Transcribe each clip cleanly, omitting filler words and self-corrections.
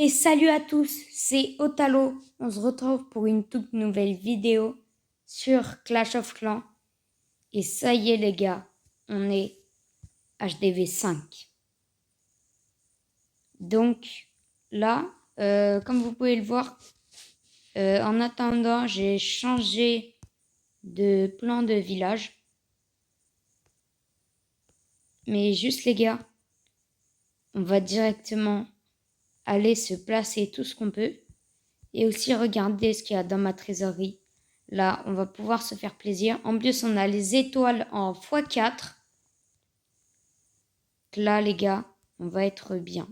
Et salut à tous, c'est Otalo. On se retrouve pour une toute nouvelle vidéo sur Clash of Clans. Et ça y est les gars, on est HDV 5. Donc là, comme vous pouvez le voir, en attendant, j'ai changé de plan de village. Mais juste les gars, on va directement aller se placer tout ce qu'on peut. Et aussi regarder ce qu'il y a dans ma trésorerie. Là, on va pouvoir se faire plaisir. En plus, on a les étoiles en x4. Là, les gars, on va être bien.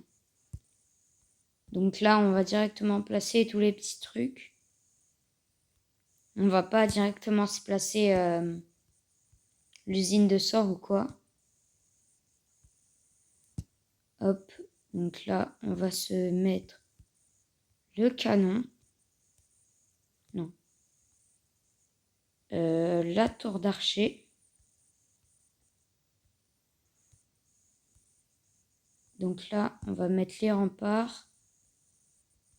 Donc là, on va directement placer tous les petits trucs. On va pas directement se placer l'usine de sort ou quoi. Hop. Donc là, on va se mettre le canon. Non. La tour d'archer. Donc là, on va mettre les remparts.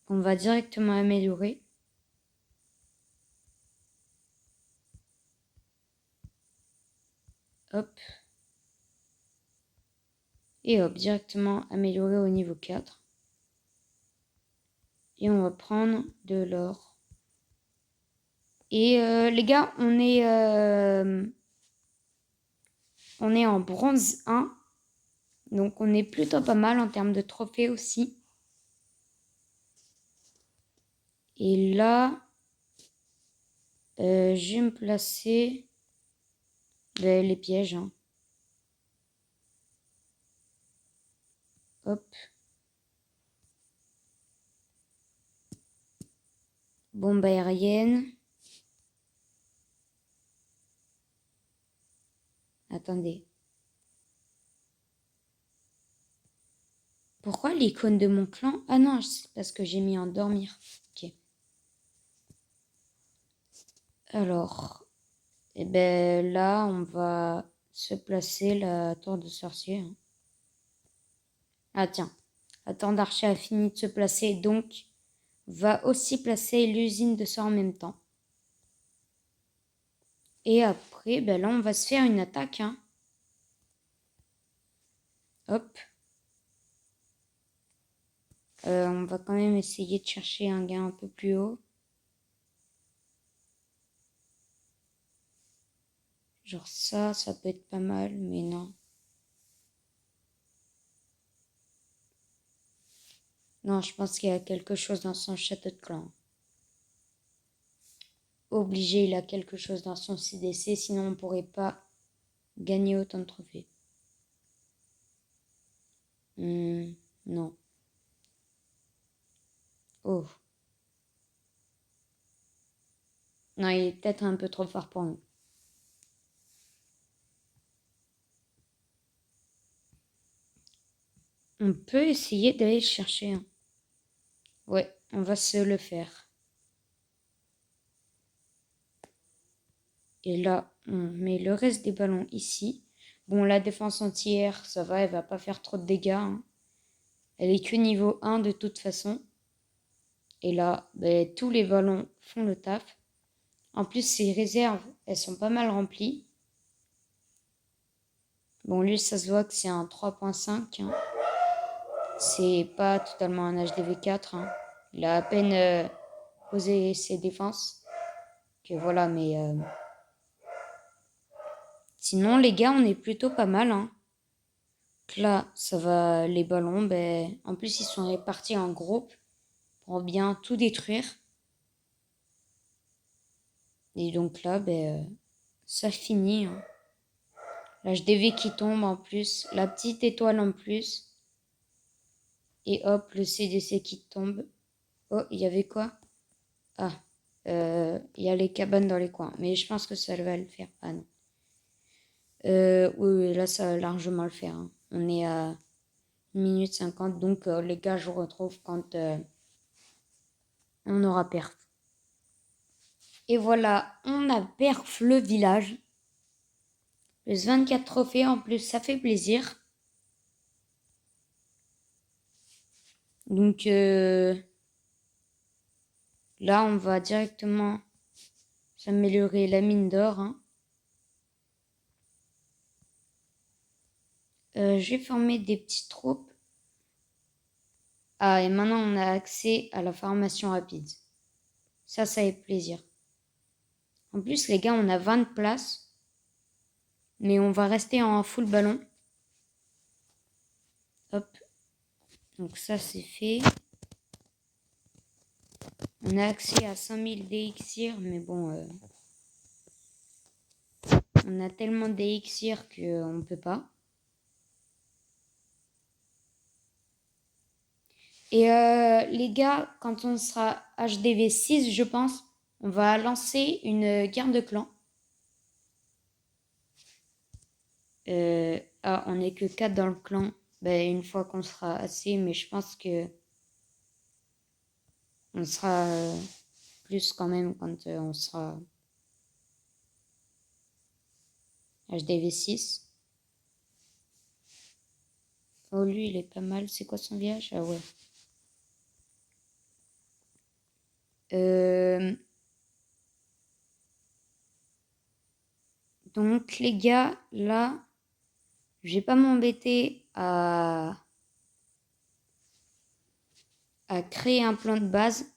On va directement améliorer. Hop. Et hop, directement améliorer au niveau 4. Et on va prendre de l'or. Et les gars, on est en bronze 1. Donc on est plutôt pas mal en termes de trophées aussi. Et là, je vais me placer les pièges. Hein. Hop. Bombe aérienne. Attendez. Pourquoi l'icône de mon clan? Ah non, c'est parce que j'ai mis en dormir. Ok. Alors, et ben là, on va se placer la tour de sorcier. Hein. Ah tiens, la tour d'archer a fini de se placer, donc va aussi placer l'usine de sort en même temps. Et après, ben là, on va se faire une attaque. Hein. Hop. On va quand même essayer de chercher un gain un peu plus haut. Genre ça peut être pas mal, mais non. Non, je pense qu'il y a quelque chose dans son château de clan. Obligé, il a quelque chose dans son CDC, sinon on pourrait pas gagner autant de trophées. Non. Oh. Non, il est peut-être un peu trop fort pour nous. On peut essayer d'aller chercher un. Ouais, on va se le faire. Et là, on met le reste des ballons ici. Bon, la défense anti-air, ça va, elle va pas faire trop de dégâts. Hein. Elle est que niveau 1 de toute façon. Et là, ben, tous les ballons font le taf. En plus, ses réserves, elles sont pas mal remplies. Bon, lui, ça se voit que c'est un 3.5. Hein. C'est pas totalement un HDV4. Hein. Il a à peine posé ses défenses. Que voilà, mais... Sinon, les gars, on est plutôt pas mal. Hein. Là, ça va, les ballons, ben... En plus, ils sont répartis en groupes pour bien tout détruire. Et donc là, ben... ça finit. Hein. L'HDV qui tombe en plus. La petite étoile en plus. Et hop, le CDC qui tombe. Oh, il y avait quoi? Ah, il y a les cabanes dans les coins. Mais je pense que ça va le faire. Ah non. Oui, là, ça va largement le faire. Hein. On est à 1 minute 50. Donc, les gars, je vous retrouve quand on aura perf. Et voilà, on a perf le village. Plus 24 trophées. En plus, ça fait plaisir. Donc là, on va directement s'améliorer la mine d'or. Hein. Je vais former des petites troupes. Ah, et maintenant, on a accès à la formation rapide. Ça fait plaisir. En plus, les gars, on a 20 places. Mais on va rester en full ballon. Hop. Donc ça, c'est fait. On a accès à 5000 d'élixir, mais bon... on a tellement d'élixir qu'on ne peut pas. Et les gars, quand on sera HDV 6, je pense, on va lancer une guerre de clans. Ah, on n'est que 4 dans le clan. Ben, une fois qu'on sera assez, mais je pense que on sera plus quand même quand on sera HDV 6. Oh, lui, il est pas mal. C'est quoi son village? Ah ouais. Donc, les gars, là, je vais pas m'embêter à créer un plan de base.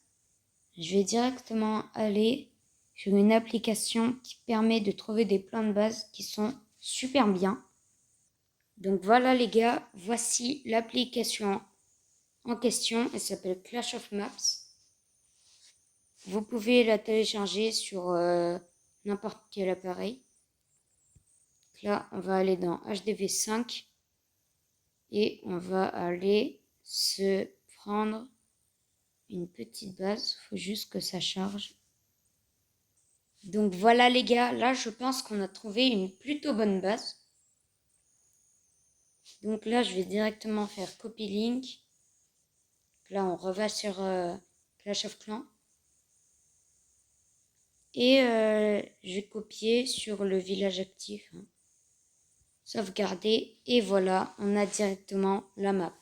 Je vais directement aller sur une application qui permet de trouver des plans de base qui sont super bien. Donc voilà les gars, voici l'application en question. Elle s'appelle Clash of Maps. Vous pouvez la télécharger sur n'importe quel appareil. Là, on va aller dans HDV 5 et on va aller se prendre une petite base. Il faut juste que ça charge. Donc voilà les gars, là je pense qu'on a trouvé une plutôt bonne base. Donc là je vais directement faire copy link. Là on revient sur Clash of Clans. Et je vais copier sur le village actif. Hein. Sauvegarder. Et voilà, on a directement la map.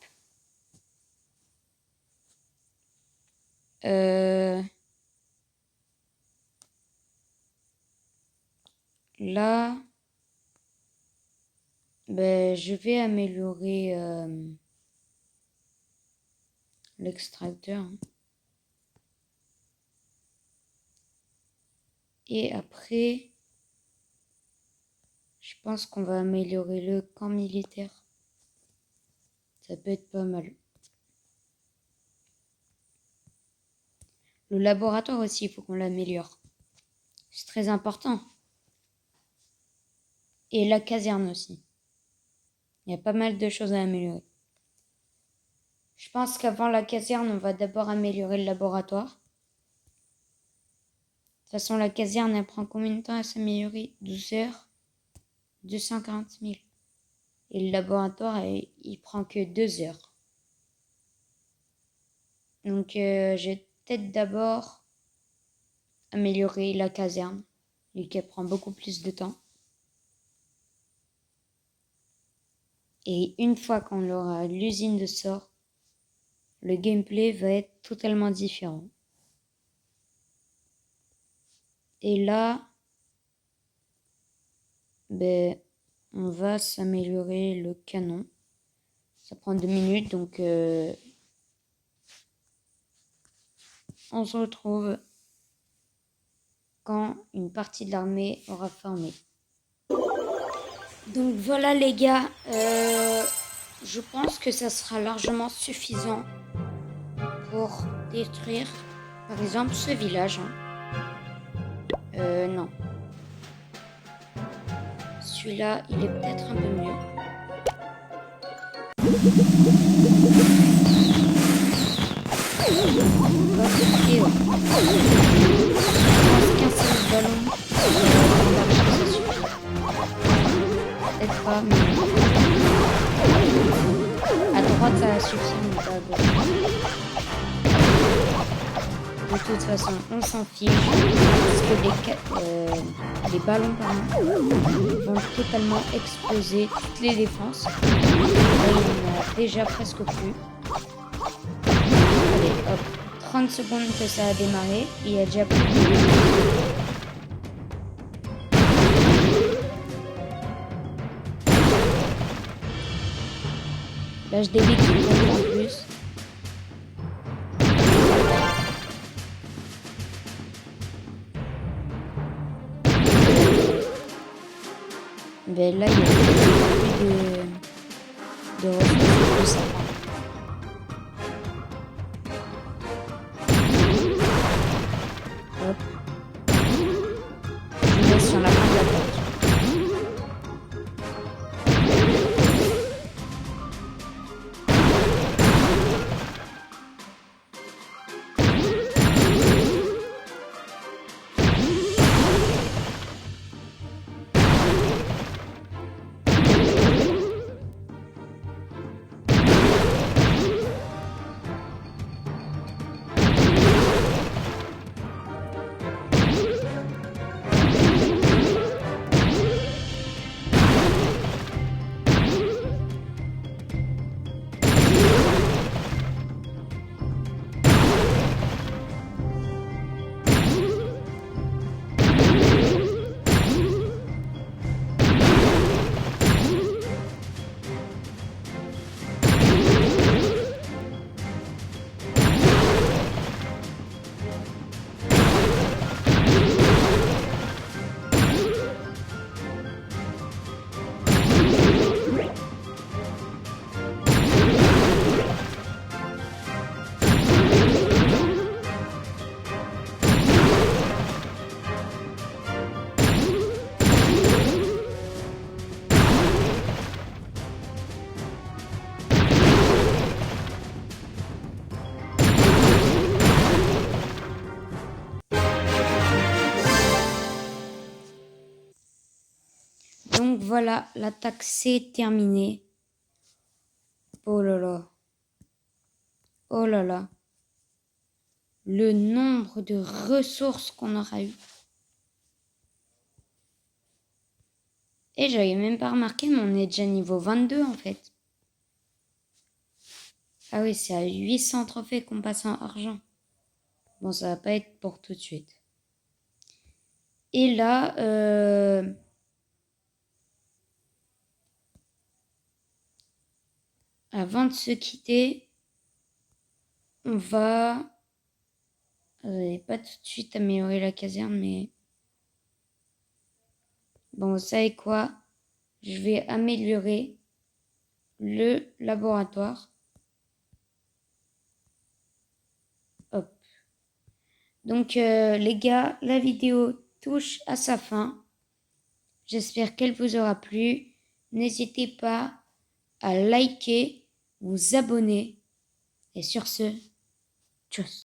Là, ben, je vais améliorer l'extracteur. Hein. Et après, je pense qu'on va améliorer le camp militaire. Ça peut être pas mal. Le laboratoire aussi, il faut qu'on l'améliore. C'est très important. Et la caserne aussi. Il y a pas mal de choses à améliorer. Je pense qu'avant la caserne, on va d'abord améliorer le laboratoire. De toute façon, la caserne, elle prend combien de temps à s'améliorer? 12 heures. 240 000. Et le laboratoire, il prend que 2 heures. Donc, je vais peut-être d'abord améliorer la caserne, vu qu'elle prend beaucoup plus de temps. Et une fois qu'on aura l'usine de sort, le gameplay va être totalement différent. Et là, ben, on va s'améliorer le canon. Ça prend 2 minutes, donc on se retrouve quand une partie de l'armée aura formé. Donc voilà les gars, je pense que ça sera largement suffisant pour détruire par exemple ce village. Non. Celui-là, il est peut-être un peu mieux. On va couper, je pense qu'un seul ballon. Peut-être pas, mais à droite ça va suffire, mais pas à gauche. De toute façon, on s'en fiche parce que les ballons vont totalement exploser toutes les défenses. Là, il y en a déjà presque plus. 30 secondes que ça a démarré. Il y a déjà plus de... l'HDV qui tombe en plus. Ben là, il y a plus de ressources de ça. Hop. Je laisse sur la fin de l'attaque. Donc voilà, l'attaque c'est terminée. Oh là là. Oh là là. Le nombre de ressources qu'on aura eu. Et j'avais même pas remarqué, mais on est déjà niveau 22 en fait. Ah oui, c'est à 800 trophées qu'on passe en argent. Bon, ça va pas être pour tout de suite. Et là, avant de se quitter, on va... pas tout de suite améliorer la caserne, mais... Bon, vous savez quoi? Je vais améliorer le laboratoire. Hop. Donc, les gars, la vidéo touche à sa fin. J'espère qu'elle vous aura plu. N'hésitez pas à liker, vous abonner. Et sur ce, tchuss.